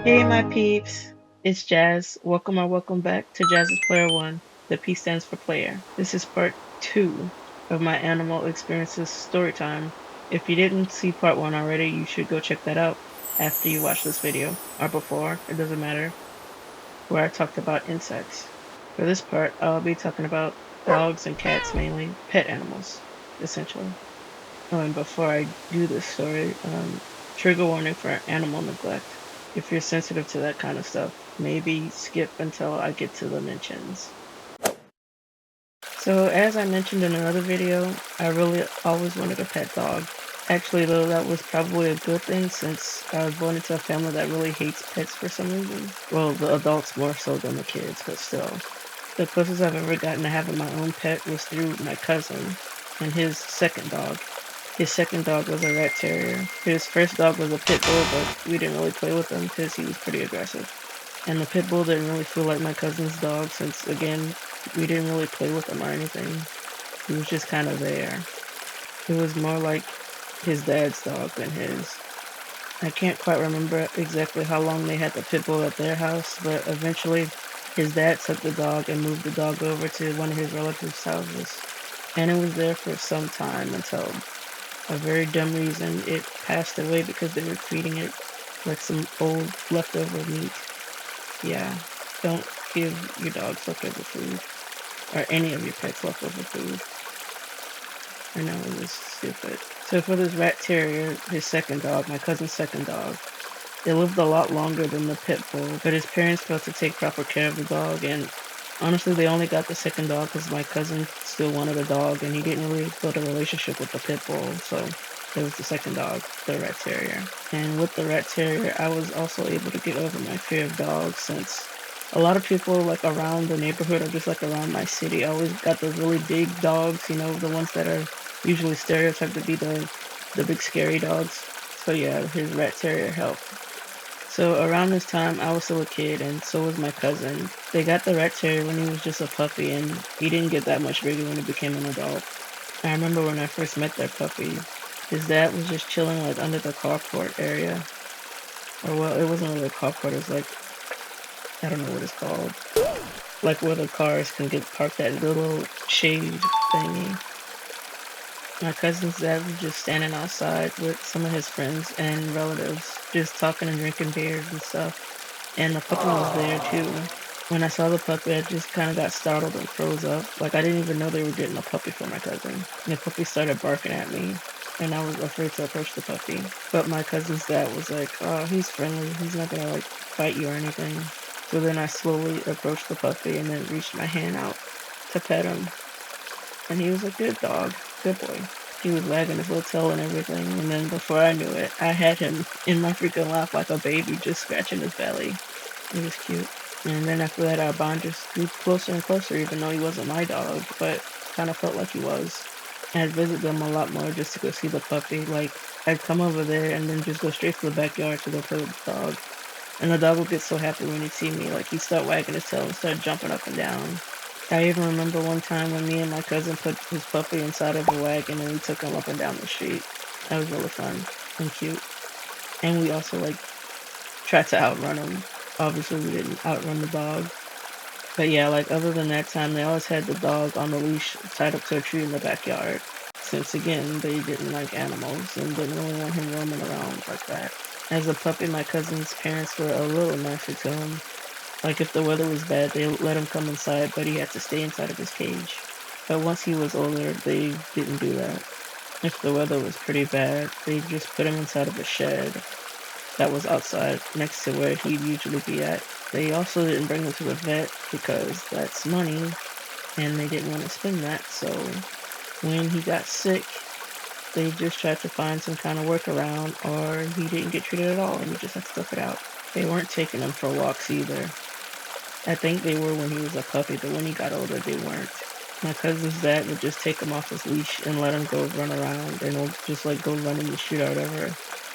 Hey my peeps, it's Jazz. Welcome back to Jazz's Player One. The P stands for player. This is part two of my animal experiences story time. If you didn't see part one already, you should go check that out after you watch this video or before, it doesn't matter, where I talked about insects. For this part, I'll be talking about dogs and cats mainly, pet animals, essentially. Oh, and before I do this story, trigger warning for animal neglect. If you're sensitive to that kind of stuff, maybe skip until I get to the mentions. So, as I mentioned in another video, I really always wanted a pet dog. Actually, though, that was probably a good thing since I was born into a family that really hates pets for some reason. Well, the adults more so than the kids, but still. The closest I've ever gotten to having my own pet was through my cousin and his second dog. His second dog was a rat terrier. His first dog was a pit bull, but we didn't really play with him because he was pretty aggressive. And the pit bull didn't really feel like my cousin's dog since, again, we didn't really play with him or anything. He was just kind of there. It was more like his dad's dog than his. I can't quite remember exactly how long they had the pit bull at their house, but eventually his dad took the dog and moved the dog over to one of his relatives' houses. And it was there for some time until a very dumb reason it passed away because they were feeding it like some old leftover meat. Yeah, don't give your dogs leftover food or any of your pets leftover food. I know it was stupid. So for this rat terrier, his second dog, my cousin's second dog, they lived a lot longer than the pit bull, but his parents failed to take proper care of the dog, and honestly, they only got the second dog because my cousin still wanted a dog, and he didn't really build a relationship with the pit bull, so it was the second dog, the rat terrier. And with the rat terrier, I was also able to get over my fear of dogs since a lot of people like around the neighborhood or just like around my city always got those really big dogs, the ones that are usually stereotyped to be the big scary dogs. So yeah, his rat terrier helped. So around this time, I was still a kid, and so was my cousin. They got the rat terrier when he was just a puppy, and he didn't get that much bigger when he became an adult. I remember when I first met their puppy, his dad was just chilling like under the carport area. Or well, it wasn't really a carport, it was like, I don't know what it's called. Like where the cars can get parked at, the little shade thingy. My cousin's dad was just standing outside with some of his friends and relatives, just talking and drinking beers and stuff. And the puppy was there too. When I saw the puppy, I just kind of got startled and froze up. Like I didn't even know they were getting a puppy for my cousin. And the puppy started barking at me, and I was afraid to approach the puppy. But my cousin's dad was like, "Oh, he's friendly. He's not gonna like bite you or anything." So then I slowly approached the puppy and then reached my hand out to pet him. And he was a good dog, good boy. He was wagging his little tail and everything, and then before I knew it, I had him in my freaking lap like a baby, just scratching his belly. It was cute. And then after that, our bond just grew closer and closer, even though he wasn't my dog, but kind of felt like he was. I'd visit them a lot more just to go see the puppy. Like, I'd come over there and then just go straight to the backyard to go play with the dog. And the dog would get so happy when he'd see me, like he'd start wagging his tail and start jumping up and down. I even remember one time when me and my cousin put his puppy inside of a wagon and we took him up and down the street. That was really fun and cute. And we also like tried to outrun him. Obviously, we didn't outrun the dog. But yeah, like other than that time, they always had the dog on the leash tied up to a tree in the backyard. Since again, they didn't like animals and didn't really want him roaming around like that. As a puppy, my cousin's parents were a little nicer to him. Like if the weather was bad, they let him come inside, but he had to stay inside of his cage. But once he was older, they didn't do that. If the weather was pretty bad, they just put him inside of a shed that was outside next to where he'd usually be at. They also didn't bring him to the vet because that's money and they didn't want to spend that. So when he got sick, they just tried to find some kind of workaround or he didn't get treated at all and we just had to tough it out. They weren't taking him for walks either. I think they were when he was a puppy, but when he got older, they weren't. My cousin's dad would just take him off his leash and let him go run around and he'll just like go run in the street or whatever.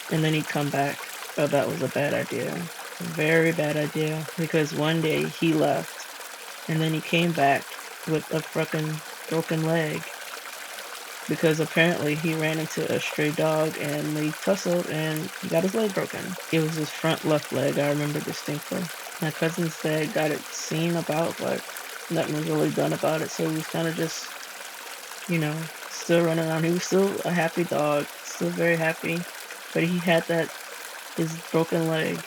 And then he'd come back. But that was a bad idea. Very bad idea. Because one day he left and then he came back with a fucking broken leg. because apparently he ran into a stray dog and they tussled and he got his leg broken. It was his front left leg, I remember distinctly. My cousin's dad got it seen about, but nothing was really done about it, so he was kind of just, you know, still running around. He was still a happy dog, still very happy, but he had that his broken leg.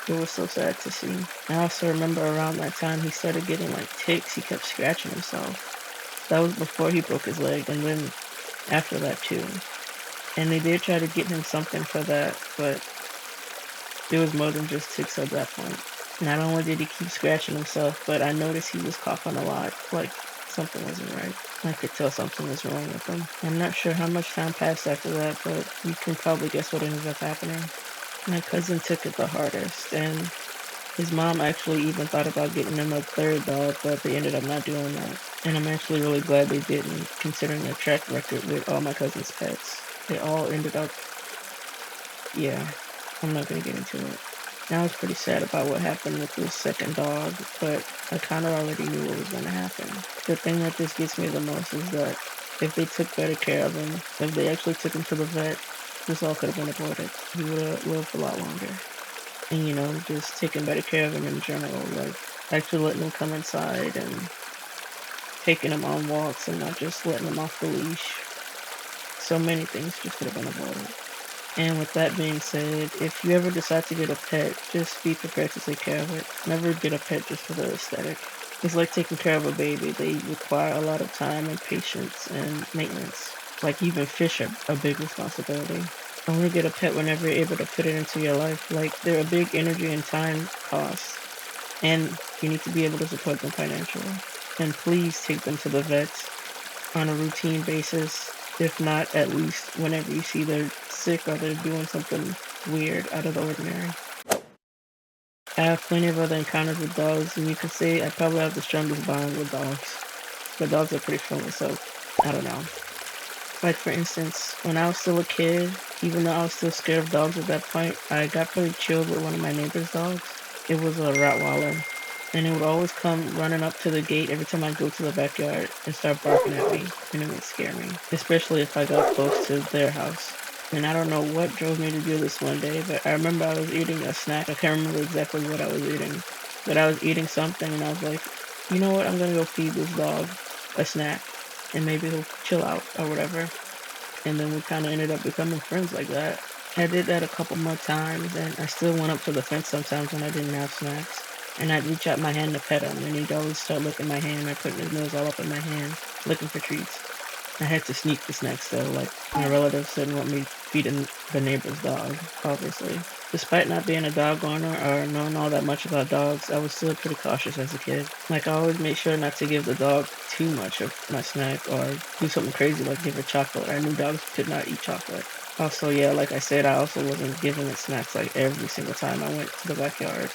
It was so sad to see. I also remember around that time he started getting like ticks. He kept scratching himself. That was before he broke his leg, and then after that too. And they did try to get him something for that, but it was more than just ticks at that point. Not only did he keep scratching himself, but I noticed he was coughing a lot, like something wasn't right. I could tell something was wrong with him. I'm not sure how much time passed after that, but you can probably guess what ended up happening. My cousin took it the hardest, and his mom actually even thought about getting him a third dog, but they ended up not doing that. And I'm actually really glad they didn't, considering their track record with all my cousin's pets. They all ended up, yeah, I'm not gonna get into it. I was pretty sad about what happened with this second dog, but I kind of already knew what was gonna happen. The thing that this gets me the most is that if they took better care of him, if they actually took him to the vet, this all could have been avoided. He would have lived a lot longer. And just taking better care of him in general, like actually letting him come inside and taking him on walks and not just letting him off the leash. So many things just could have been avoided. And with that being said, if you ever decide to get a pet, just be prepared to take care of it. Never get a pet just for the aesthetic. It's like taking care of a baby. They require a lot of time and patience and maintenance. Like even fish are a big responsibility. Only get a pet whenever you're able to fit it into your life. Like they're a big energy and time cost. And you need to be able to support them financially. And please take them to the vets on a routine basis. If not, at least whenever you see they're sick or they're doing something weird out of the ordinary. I have plenty of other encounters with dogs, and you could say I probably have the strongest bond with dogs. But dogs are pretty friendly, so I don't know. Like for instance, when I was still a kid, even though I was still scared of dogs at that point, I got pretty chilled with one of my neighbor's dogs. It was a Rottweiler, and it would always come running up to the gate every time I go to the backyard and start barking at me, and it would scare me, especially if I got close to their house. And I don't know what drove me to do this one day, but I remember I was eating a snack. I can't remember exactly what I was eating, but I was eating something, and I was like, you know what? I'm gonna go feed this dog a snack, and maybe he'll chill out or whatever. And then we kind of ended up becoming friends like that. I did that a couple more times, and I still went up to the fence sometimes when I didn't have snacks. And I'd reach out my hand to pet him, and he'd always start licking my hand or putting his nose all up in my hand, looking for treats. I had to sneak the snacks though, like my relatives didn't want me feeding the neighbor's dog, obviously. Despite not being a dog owner or knowing all that much about dogs, I was still pretty cautious as a kid. Like I always made sure not to give the dog too much of my snack or do something crazy like give it chocolate. I knew dogs could not eat chocolate. Also, yeah, like I said, I also wasn't giving it snacks like every single time I went to the backyard.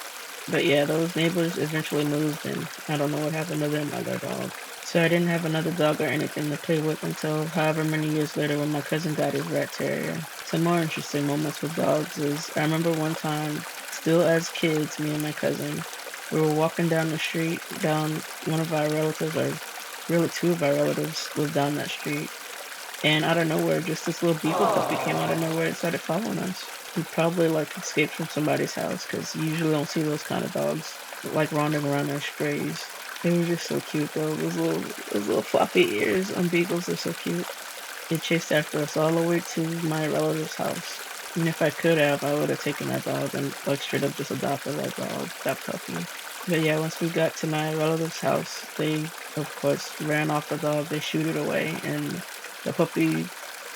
But yeah, those neighbors eventually moved and I don't know what happened to them or their dog. So I didn't have another dog or anything to play with until however many years later when my cousin got his rat terrier. Some more interesting moments with dogs is I remember one time, still as kids, me and my cousin, we were walking down the street, down one of our relatives, or really two of our relatives live down that street. And out of nowhere, just this little beagle puppy came out of nowhere and started following us. He probably like escaped from somebody's house because you usually don't see those kind of dogs like rounding around their strays. They were just so cute though. Those little floppy ears on beagles are so cute. It chased after us all the way to my relative's house. And if I could have, I would have taken that dog and like straight up just adopted that dog, that puppy. But yeah, once we got to my relative's house, they of course ran off the dog. They shooed it away, and the puppy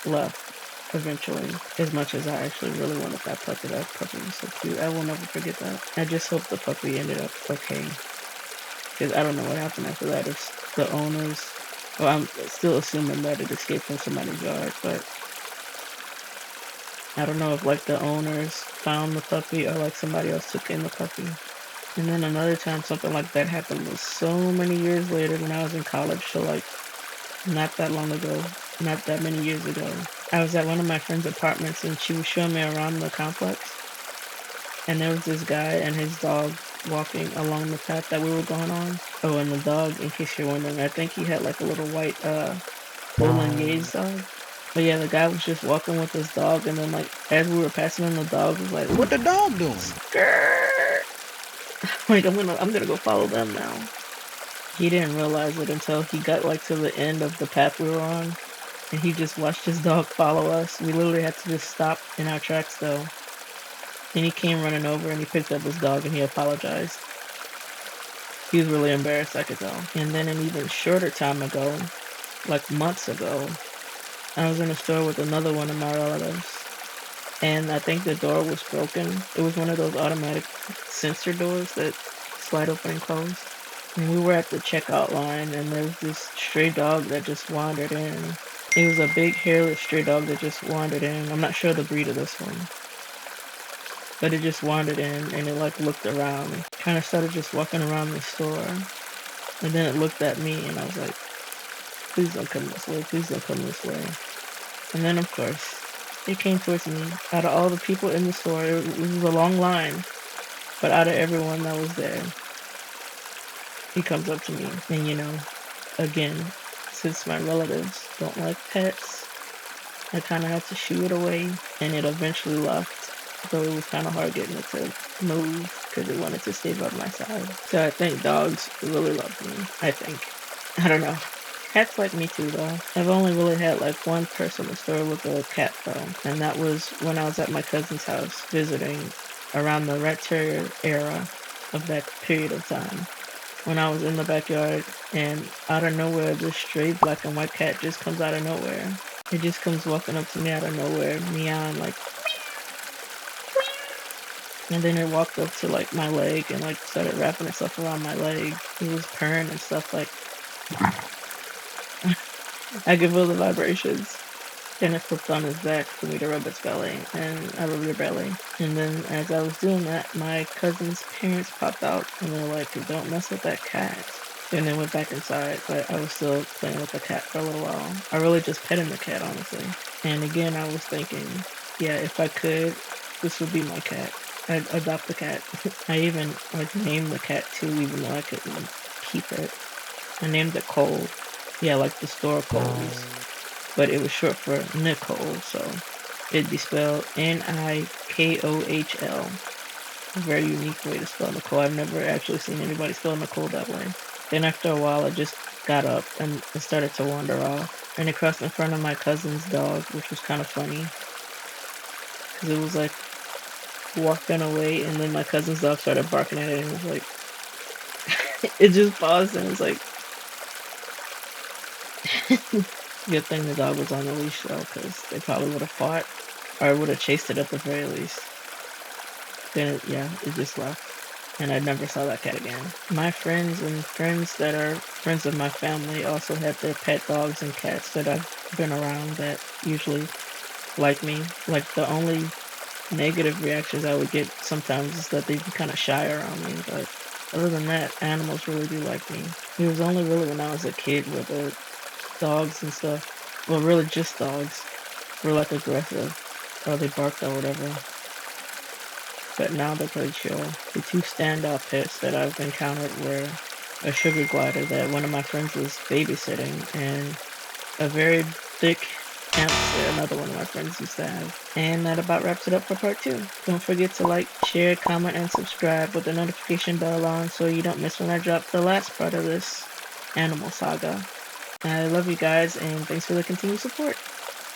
left eventually. As much as I actually really wanted that puppy was so cute. I will never forget that. I just hope the puppy ended up okay. Because I don't know what happened after that. If the owners, well, I'm still assuming that it escaped from somebody's yard, but I don't know if like the owners found the puppy or like somebody else took in the puppy. And then another time something like that happened was so many years later when I was in college, so like not that long ago, not that many years ago. I was at one of my friend's apartments and she was showing me around the complex. And there was this guy and his dog walking along the path that we were going on. Oh, and the dog, in case you're wondering, I think he had like a little white Ye's dog. But yeah, the guy was just walking with his dog, and then like as we were passing him, the dog was like, What the dog doing? "Grrr." Like I'm gonna go follow them now. He didn't realize it until he got like to the end of the path we were on, and he just watched his dog follow us. We literally had to just stop in our tracks though. Then he came running over and he picked up his dog and he apologized. He was really embarrassed, I could tell. And then an even shorter time ago, like months ago, I was in a store with another one of my relatives, and I think the door was broken. It was one of those automatic sensor doors that slide open and close. And we were at the checkout line, and there was this stray dog that just wandered in. It was a big, hairless stray dog that just wandered in. I'm not sure the breed of this one, but it just wandered in, and it like looked around and kind of started just walking around the store. And then it looked at me, and I was like, please don't come this way, please don't come this way. And then, of course, it came towards me. Out of all the people in the store, it was a long line, but out of everyone that was there, he comes up to me. And, you know, again, since my relatives don't like pets, I kind of had to shoo it away, and it eventually left. Though it was kind of hard getting it to move because it wanted to stay by my side. So I think dogs really love me. I think. I don't know. Cats like me too, though. I've only really had like one personal story with a cat, though, and that was when I was at my cousin's house visiting around the rat terrier era of that period of time. When I was in the backyard, and out of nowhere, this stray black and white cat just comes out of nowhere. It just comes walking up to me out of nowhere, meowing like, and then it walked up to like my leg and like started wrapping itself around my leg. It was purring and stuff like. I could feel the vibrations. Then it flipped on his back for me to rub its belly, and I rubbed the belly. And then as I was doing that, my cousin's parents popped out, and they were like, don't mess with that cat. And they went back inside, but I was still playing with the cat for a little while. I really just petting the cat, honestly. And again, I was thinking, yeah, if I could, this would be my cat. I'd adopt the cat. I even like named the cat too, even though I couldn't keep it. I named it Cole. Yeah, like the store Coles. But it was short for Nicole, so it'd be spelled Nikohl. A very unique way to spell Nicole. I've never actually seen anybody spell Nicole that way. Then after a while, I just got up and it started to wander off. And it crossed in front of my cousin's dog, which was kind of funny. Because it was like walking away, and then my cousin's dog started barking at it, and it was like, it just paused, and it was like, good thing the dog was on the leash though, because they probably would have fought, or would have chased it at the very least. Then, it just left. And I never saw that cat again. My friends and friends that are friends of my family also have their pet dogs and cats that I've been around that usually like me. Like the only negative reactions I would get sometimes is that they'd be kind of shy around me. But other than that, animals really do like me. It was only really when I was a kid where the dogs and stuff, well, really just dogs, were like aggressive or they barked or whatever. But now they're pretty chill. The two standout pets that I've encountered were a sugar glider that one of my friends was babysitting, and a very thick hamster another one of my friends used to have. And that about wraps it up for part 2. Don't forget to like, share, comment, and subscribe with the notification bell on so you don't miss when I drop the last part of this animal saga. I love you guys, and thanks for the continued support.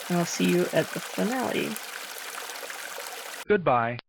And I'll see you at the finale. Goodbye.